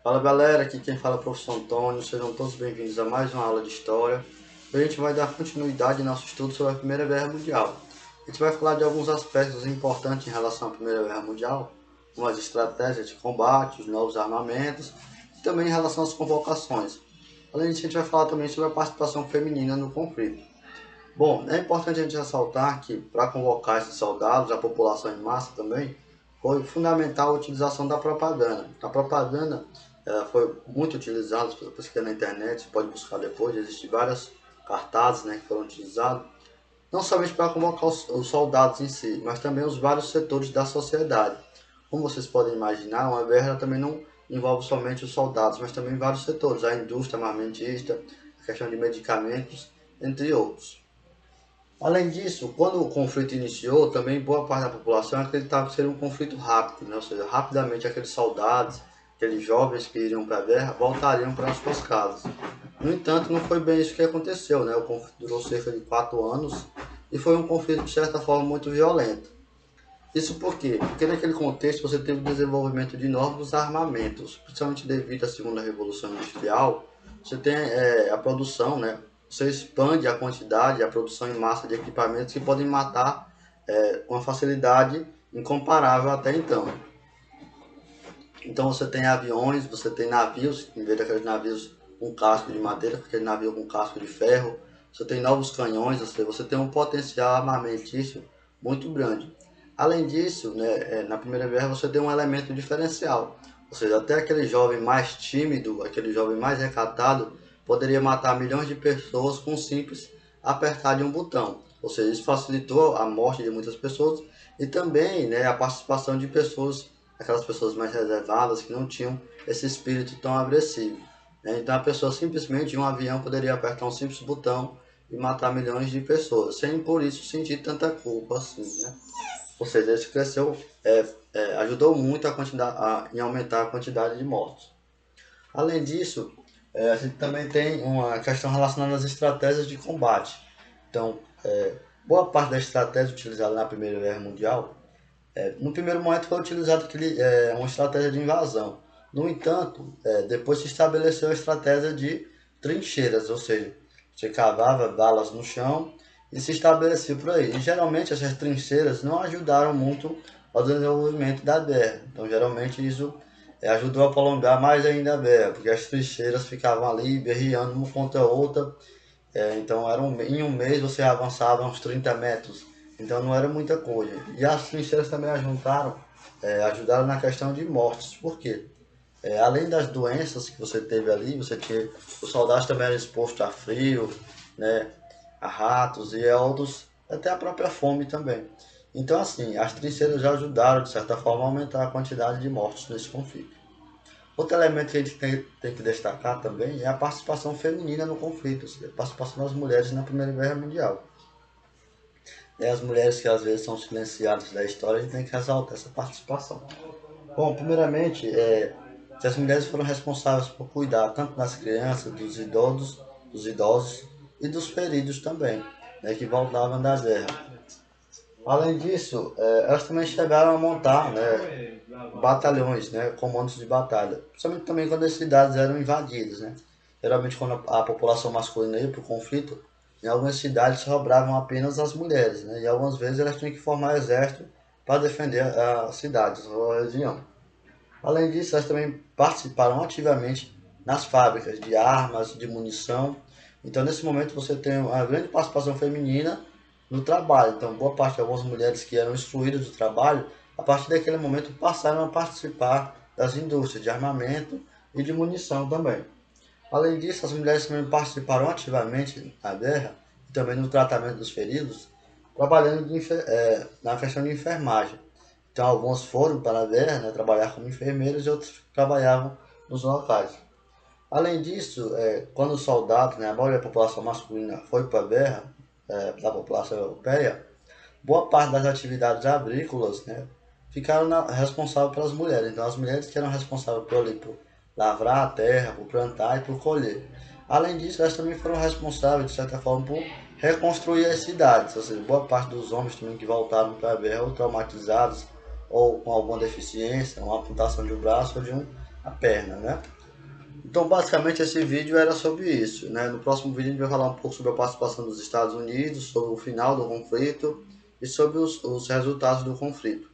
Fala galera, aqui quem fala é o professor Antônio, sejam todos bem-vindos a mais uma aula de História. Hoje a gente vai dar continuidade ao nosso estudo sobre a Primeira Guerra Mundial. A gente vai falar de alguns aspectos importantes em relação à Primeira Guerra Mundial, como as estratégias de combate, os novos armamentos e também em relação às convocações. Além disso, a gente vai falar também sobre a participação feminina no conflito. Bom, é importante a gente ressaltar que para convocar esses soldados, a população em massa também, foi fundamental a utilização da propaganda. A propaganda foi muito utilizada, se você pesquisar na internet, você pode buscar depois, existem vários cartazes, né, que foram utilizados, não somente para convocar os soldados em si, mas também os vários setores da sociedade. Como vocês podem imaginar, uma guerra também não envolve somente os soldados, mas também vários setores, a indústria armamentista, a questão de medicamentos, entre outros. Além disso, quando o conflito iniciou, também boa parte da população acreditava que seria um conflito rápido, né? Ou seja, rapidamente aqueles soldados, aqueles jovens que iriam para a guerra, voltariam para as suas casas. No entanto, não foi bem isso que aconteceu, né? O conflito durou cerca de 4 anos e foi um conflito, de certa forma, muito violento. Isso por quê? Porque naquele contexto você teve o desenvolvimento de novos armamentos, principalmente devido à Segunda Revolução Industrial. Você tem a produção, né? Você expande a quantidade, a produção em massa de equipamentos que podem matar com uma facilidade incomparável até então. Então você tem aviões, você tem navios, em vez daqueles navios com casco de madeira, aquele navio com casco de ferro. Você tem novos canhões, ou seja, você tem um potencial armamentício muito grande. Além disso, né, na Primeira Guerra você tem um elemento diferencial. Ou seja, até aquele jovem mais tímido, aquele jovem mais recatado, poderia matar milhões de pessoas com um simples apertar de um botão. Ou seja, isso facilitou a morte de muitas pessoas e também, né, a participação de pessoas, aquelas pessoas mais reservadas que não tinham esse espírito tão agressivo. Né? Então a pessoa simplesmente em um avião poderia apertar um simples botão e matar milhões de pessoas, sem por isso sentir tanta culpa assim, né? Ou seja, isso cresceu, ajudou muito em aumentar a quantidade de mortos. Além disso, a gente também tem uma questão relacionada às estratégias de combate. Então, boa parte da estratégia utilizada na Primeira Guerra Mundial, no primeiro momento foi utilizada uma estratégia de invasão. No entanto, depois se estabeleceu a estratégia de trincheiras, ou seja, você cavava valas no chão e se estabelecia por aí. E geralmente essas trincheiras não ajudaram muito ao desenvolvimento da guerra. Então, geralmente isso ajudou a prolongar mais ainda a guerra, porque as trincheiras ficavam ali berreando uma contra a outra. Então em um mês você avançava uns 30 metros, então não era muita coisa. E as trincheiras também ajudaram na questão de mortes. Por quê? Além das doenças que você teve ali, os soldados também eram expostos a frio, né, a ratos e a outros, até a própria fome também. Então assim, as trincheiras já ajudaram de certa forma a aumentar a quantidade de mortos nesse conflito. Outro elemento que a gente tem que destacar também é a participação feminina no conflito, ou seja, a participação das mulheres na Primeira Guerra Mundial. As mulheres que às vezes são silenciadas da história, a gente tem que ressaltar essa participação. Bom, primeiramente, as mulheres foram responsáveis por cuidar tanto das crianças, dos idosos e dos feridos também, né, que voltavam da guerra. Além disso, elas também chegaram a montar, né, batalhões, né, comandos de batalha, principalmente também quando as cidades eram invadidas, né. Geralmente quando a população masculina ia para o conflito, em algumas cidades sobravam apenas as mulheres, né, e algumas vezes elas tinham que formar exército para defender as cidades ou a região. Além disso, elas também participaram ativamente nas fábricas de armas, de munição. Então, nesse momento, você tem uma grande participação feminina no trabalho. Então, boa parte de algumas mulheres que eram excluídas do trabalho, a partir daquele momento, passaram a participar das indústrias de armamento e de munição também. Além disso, as mulheres também participaram ativamente na guerra e também no tratamento dos feridos, trabalhando na questão de enfermagem. Então, alguns foram para a guerra, né, trabalhar como enfermeiros e outros trabalhavam nos locais. Além disso, quando os soldados, né, a maioria da população masculina foi para a guerra, da população europeia, boa parte das atividades agrícolas, né, ficaram responsáveis pelas mulheres. Então, as mulheres que eram responsáveis por lavrar a terra, por plantar e por colher. Além disso, elas também foram responsáveis, de certa forma, por reconstruir as cidades. Ou seja, boa parte dos homens também que voltaram para a guerra ou traumatizados, ou com alguma deficiência, uma amputação de um braço ou de um a perna, né? Então, basicamente, esse vídeo era sobre isso, né? No próximo vídeo, a gente vai falar um pouco sobre a participação dos Estados Unidos, sobre o final do conflito e sobre os resultados do conflito.